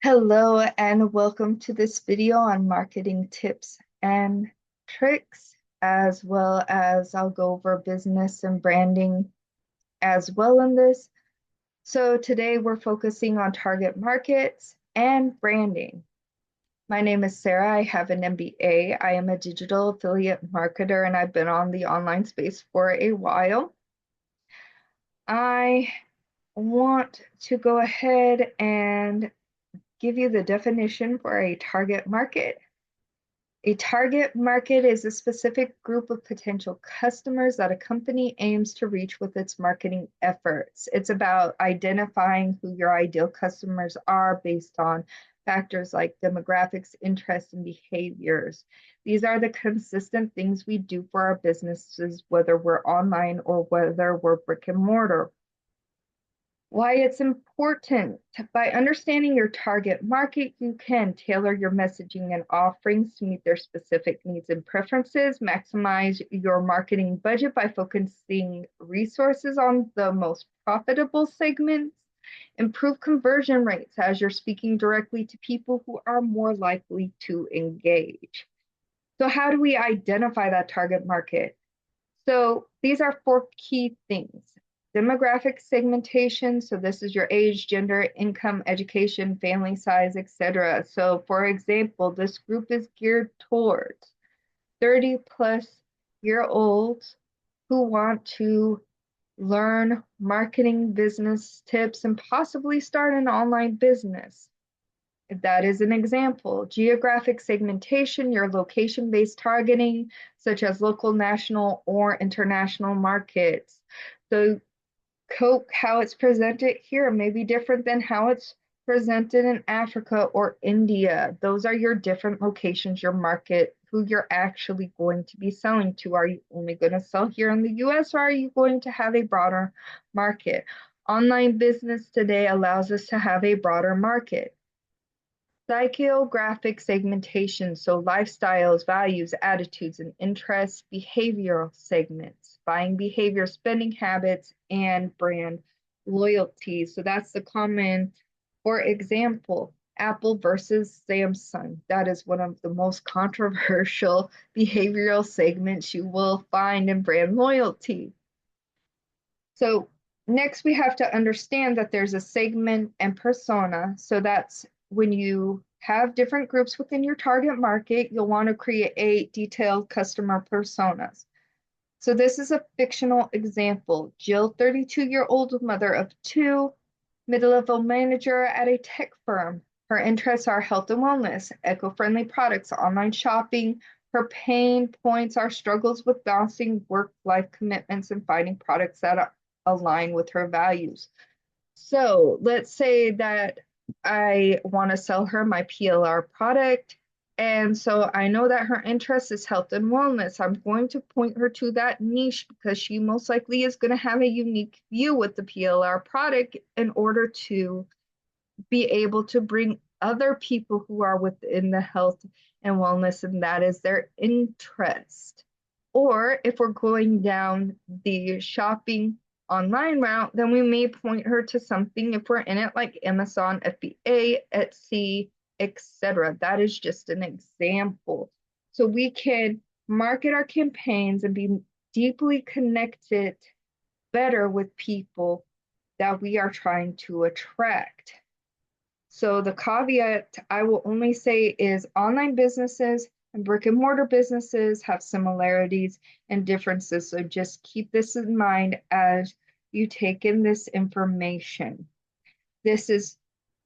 Hello and welcome to this video on marketing tips and tricks, as well as I'll go over business and branding as well in this. So today we're focusing on target markets and branding. My name is Sarah. I have an MBA. I am a digital affiliate marketer and I've been on the online space for a while. I want to go ahead and give you the definition for a target market. A target market is a specific group of potential customers that a company aims to reach with its marketing efforts. It's about identifying who your ideal customers are based on factors like demographics, interests, and behaviors. These are the consistent things we do for our businesses, whether we're online or whether we're brick and mortar. Why it's important. By understanding your target market, you can tailor your messaging and offerings to meet their specific needs and preferences, maximize your marketing budget by focusing resources on the most profitable segments, improve conversion rates as you're speaking directly to people who are more likely to engage. So how do we identify that target market? So these are four key things. Demographic segmentation. So this is your age, gender, income, education, family size, etc. So for example, this group is geared towards 30 plus year olds who want to learn marketing business tips and possibly start an online business. That is an example. Geographic segmentation, your location-based targeting, such as local, national, or international markets. So Coke, how it's presented here may be different than how it's presented in Africa or India. Those are your different locations, your market, who you're actually going to be selling to. Are you only going to sell here in the US, or are you going to have a broader market? Online business today allows us to have a broader market. Psychographic segmentation, so lifestyles, values, attitudes, and interests, behavioral segments, buying behavior, spending habits, and brand loyalty. So that's the common, for example, Apple versus Samsung. That is one of the most controversial behavioral segments you will find in brand loyalty. So next we have to understand that there's a segment and persona. So that's when you have different groups within your target market, you'll want to create detailed customer personas. So this is a fictional example. Jill, 32-year-old mother of two, mid-level manager at a tech firm. Her interests are health and wellness, eco-friendly products, online shopping. Her pain points are struggles with balancing work-life commitments and finding products that align with her values. So let's say that I want to sell her my PLR product. And so I know that her interest is health and wellness. I'm going to point her to that niche because she most likely is going to have a unique view with the PLR product in order to be able to bring other people who are within the health and wellness, and that is their interest. Or if we're going down the shopping online route, then we may point her to something if we're in it like Amazon, FBA, Etsy, etc. That is just an example. So we can market our campaigns and be deeply connected better with people that we are trying to attract. So the caveat I will only say is online businesses and brick and mortar businesses have similarities and differences. So just keep this in mind as you take in this information. This is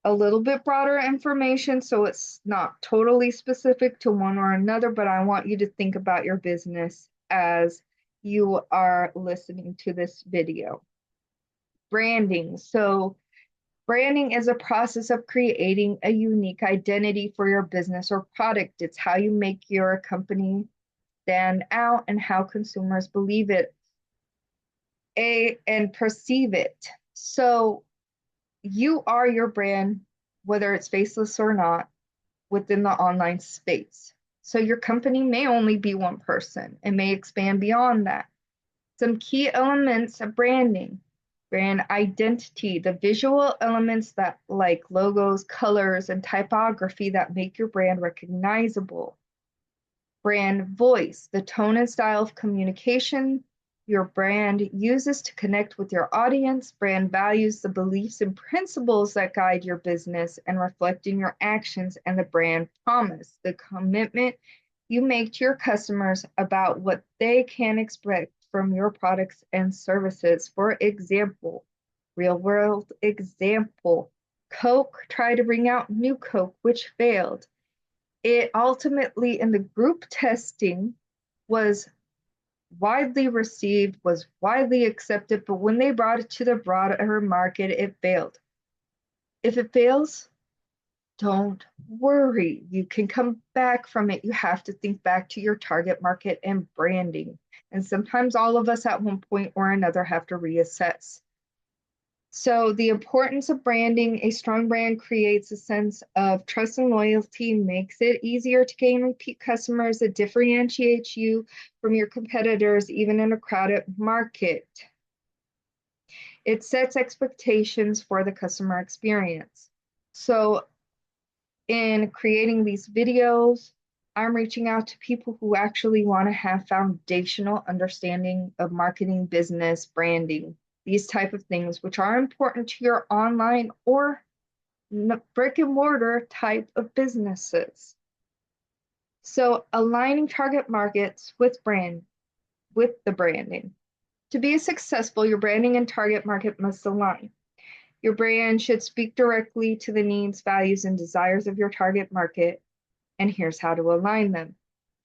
a little bit broader information, so it's not totally specific to one or another, but I want you to think about your business as you are listening to this video. Branding. So branding is a process of creating a unique identity for your business or product. It's how you make your company stand out and how consumers believe it and perceive it. So you are your brand, whether it's faceless or not, within the online space. So your company may only be one person. It may expand beyond that. Some key elements of branding. Brand identity, the visual elements that like logos, colors, and typography that make your brand recognizable. Brand voice, the tone and style of communication your brand uses to connect with your audience. Brand values, the beliefs and principles that guide your business and reflect in your actions. And the brand promise, the commitment you make to your customers about what they can expect from your products and services. For example, real world example, Coke tried to bring out new Coke, which failed. It ultimately, in the group testing, was widely received, was widely accepted, but when they brought it to the broader market, it failed. If it fails, don't worry. You can come back from it. You have to think back to your target market and branding. And sometimes all of us at one point or another have to reassess. So the importance of branding, a strong brand creates a sense of trust and loyalty, makes it easier to gain repeat customers. It differentiates you from your competitors, even in a crowded market. It sets expectations for the customer experience. So in creating these videos, I'm reaching out to people who actually want to have foundational understanding of marketing, business, branding, these type of things, which are important to your online or brick and mortar type of businesses. So aligning target markets with the branding. To be successful, your branding and target market must align. Your brand should speak directly to the needs, values, and desires of your target market. And here's how to align them.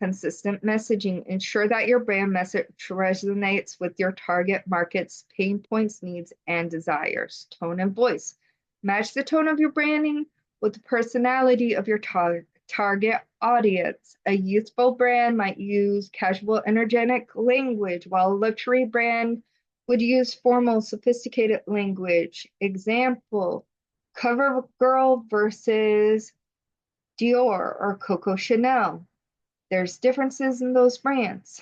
Consistent messaging. Ensure that your brand message resonates with your target market's pain points, needs, and desires. Tone and voice. Match the tone of your branding with the personality of your target audience. A youthful brand might use casual, energetic language, while a luxury brand would use formal, sophisticated language. Example, CoverGirl versus Dior or Coco Chanel. There's differences in those brands.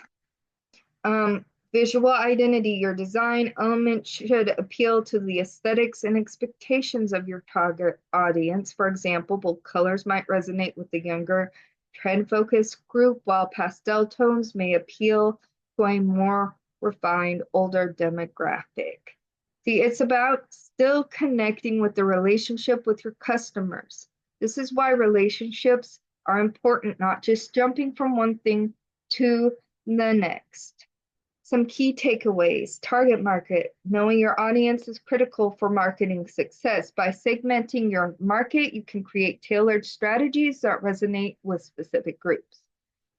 Visual identity. Your design element should appeal to the aesthetics and expectations of your target audience. For example, bold colors might resonate with the younger, trend-focused group, while pastel tones may appeal to a more refined, older demographic. See, it's about still connecting with the relationship with your customers. This is why relationships are important, not just jumping from one thing to the next. Some key takeaways. Target market. Knowing your audience is critical for marketing success. By segmenting your market, you can create tailored strategies that resonate with specific groups.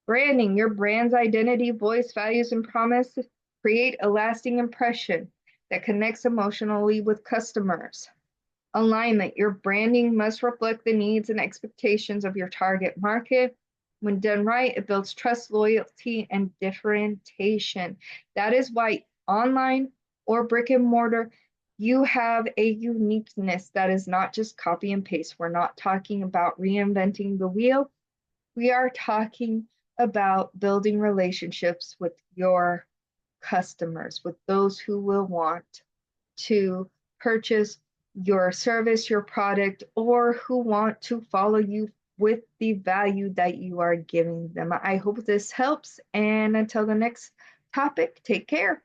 Branding. Your brand's identity, voice, values, and promise create a lasting impression that connects emotionally with customers. Alignment. Your branding must reflect the needs and expectations of your target market. When done right, it builds trust, loyalty, and differentiation. That is why online or brick and mortar, you have a uniqueness that is not just copy and paste. We're not talking about reinventing the wheel. We are talking about building relationships with your customers, with those who will want to purchase your service, your product, or who want to follow you with the value that you are giving them. I hope this helps. And until the next topic, take care.